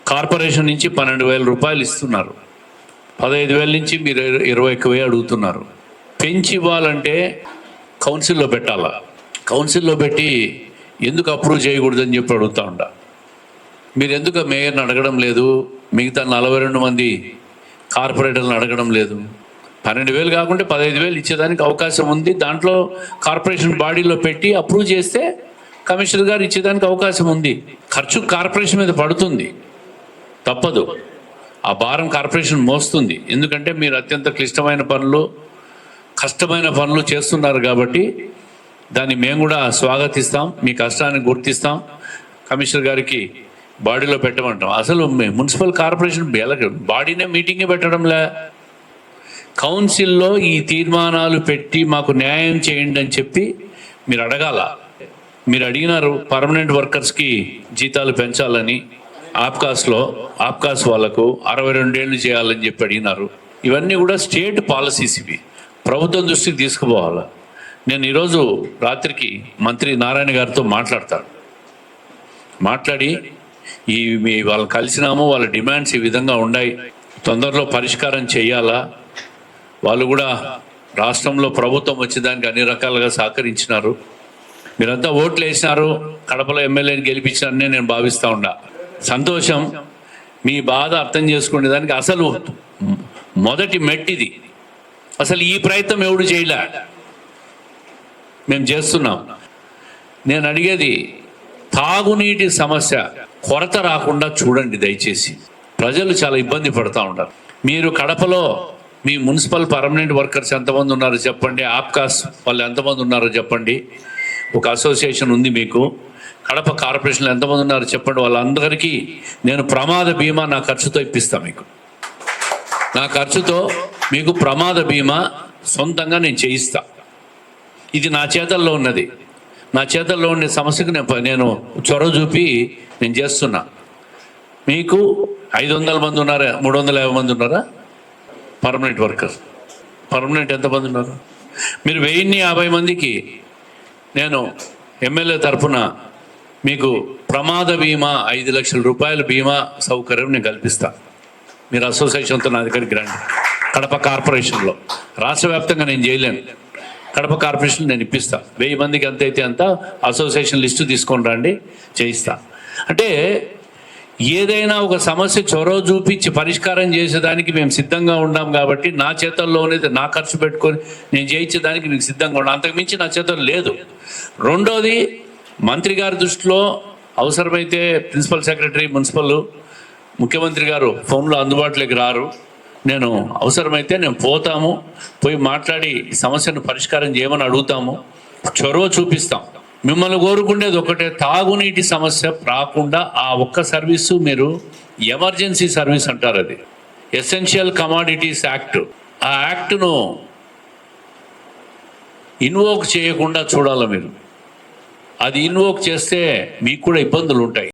Corporation నుంచి 12,000 రూపాయలు ఇస్తున్నారు. 15,000 నుంచి మీరు 21,000 అడుగుతున్నారు. పెంచి ఇవ్వాలంటే కౌన్సిల్లో పెట్టాలా? కౌన్సిల్లో పెట్టి ఎందుకు అప్రూవ్ చేయకూడదని చెప్పి అడుగుతూ ఉంటా. మీరు ఎందుకు మేయర్ని అడగడం లేదు? మిగతా 42 మంది కార్పొరేటర్లను అడగడం లేదు? 12,000 కాకుంటే 15,000 ఇచ్చేదానికి అవకాశం ఉంది. దాంట్లో కార్పొరేషన్ బాడీలో పెట్టి అప్రూవ్ చేస్తే కమిషనర్ గారు ఇచ్చేదానికి అవకాశం ఉంది. ఖర్చు కార్పొరేషన్ మీద పడుతుంది, తప్పదు. ఆ భారం కార్పొరేషన్ మోస్తుంది. ఎందుకంటే మీరు అత్యంత క్లిష్టమైన పనులు, కష్టమైన పనులు చేస్తున్నారు కాబట్టి దాన్ని మేము కూడా స్వాగతిస్తాం. మీ కష్టాన్ని గుర్తిస్తాం. కమిషనర్ గారికి బాడీలో పెట్టమంటాం. అసలు మున్సిపల్ కార్పొరేషన్ బాడీనే మీటింగే పెట్టడంలే. కౌన్సిల్లో ఈ తీర్మానాలు పెట్టి మాకు న్యాయం చేయండి అని చెప్పి మీరు అడగాల. మీరు అడిగినారు పర్మనెంట్ వర్కర్స్కి జీతాలు పెంచాలని, ఆప్కాస్ వాళ్ళకు 62 ఏళ్ళు చేయాలని చెప్పి అడిగినారు. ఇవన్నీ కూడా స్టేట్ పాలసీస్. ఇవి ప్రభుత్వం దృష్టికి తీసుకుపోవాలి. నేను ఈరోజు రాత్రికి మంత్రి నారాయణ గారితో మాట్లాడి వాళ్ళని కలిసినాము. వాళ్ళ డిమాండ్స్ ఈ విధంగా ఉన్నాయి, తొందరలో పరిష్కారం చేయాలా. వాళ్ళు కూడా రాష్ట్రంలో ప్రభుత్వం వచ్చేదానికి అన్ని రకాలుగా సహకరించినారు. మీరంతా ఓట్లు వేసినారు, కడపలో ఎమ్మెల్యేని గెలిపించారని నేను భావిస్తూ ఉన్నా. సంతోషం. మీ బాధ అర్థం చేసుకునే దానికి అసలు మొదటి మెట్టిది. అసలు ఈ ప్రయత్నం ఎవడు చేయలే, మేము చేస్తున్నాం. నేను అడిగేది తాగునీటి సమస్య కొరత రాకుండా చూడండి దయచేసి. ప్రజలు చాలా ఇబ్బంది పడుతూ ఉంటారు. మీరు కడపలో మీ మున్సిపల్ పర్మనెంట్ వర్కర్స్ ఎంతమంది ఉన్నారో చెప్పండి, ఆప్కాస్ వాళ్ళు ఎంతమంది ఉన్నారో చెప్పండి. ఒక అసోసియేషన్ ఉంది మీకు. కడప కార్పొరేషన్లో ఎంతమంది ఉన్నారో చెప్పండి. వాళ్ళందరికీ నేను ప్రమాద బీమా నా ఖర్చుతో ఇప్పిస్తాను. నా ఖర్చుతో మీకు ప్రమాద బీమా సొంతంగా నేను చేయిస్తా. ఇది నా చేతల్లో ఉన్నది. నా చేతల్లో ఉండే సమస్యకు నేను చొరవ చూపి నేను చేస్తున్నా. మీకు 500 మంది ఉన్నారా, 350 మంది ఉన్నారా పర్మనెంట్ వర్కర్స్? పర్మనెంట్ ఎంతమంది ఉన్నారు? మీరు 1050 మందికి నేను ఎమ్మెల్యే తరఫున మీకు ప్రమాద బీమా 5 లక్షల రూపాయల బీమా సౌకర్యం నేను కల్పిస్తాను. మీరు అసోసియేషన్తో నా దగ్గరికి రండి. కడప కార్పొరేషన్లో రాష్ట్ర వ్యాప్తంగా నేను చేయలేను. కడప కార్పొరేషన్ నేను ఇప్పిస్తా. 1000 మందికి ఎంత అయితే అంత అసోసియేషన్ లిస్టు తీసుకొని రండి, చేయిస్తా. అంటే ఏదైనా ఒక సమస్య చొరవ చూపించి పరిష్కారం చేసేదానికి మేము సిద్ధంగా ఉన్నాం. కాబట్టి నా చేతల్లోనే నా ఖర్చు పెట్టుకొని నేను చేయించేదానికి మీకు సిద్ధంగా ఉన్నాను. అంతకుమించి నా చేతుల్లో లేదు. రెండోది, మంత్రి గారి దృష్టిలో అవసరమైతే ప్రిన్సిపల్ సెక్రటరీ మున్సిపల్ ముఖ్యమంత్రి గారు ఫోన్లో అందుబాటులోకి రారు. నేను అవసరమైతే నేను పోయి మాట్లాడి ఈ సమస్యను పరిష్కారం చేయమని అడుగుతాము, చొరవ చూపిస్తాం. మిమ్మల్ని కోరుకునేది ఒకటే, తాగునీటి సమస్య రాకుండా ఆ ఒక్క సర్వీసు మీరు ఎమర్జెన్సీ సర్వీస్ అంటారు, అది ఎసెన్షియల్ కమాడిటీస్ యాక్ట్. ఆ యాక్ట్ను ఇన్వోక్ చేయకుండా చూడాలి మీరు. అది ఇన్వోక్ చేస్తే మీకు కూడా ఇబ్బందులు ఉంటాయి.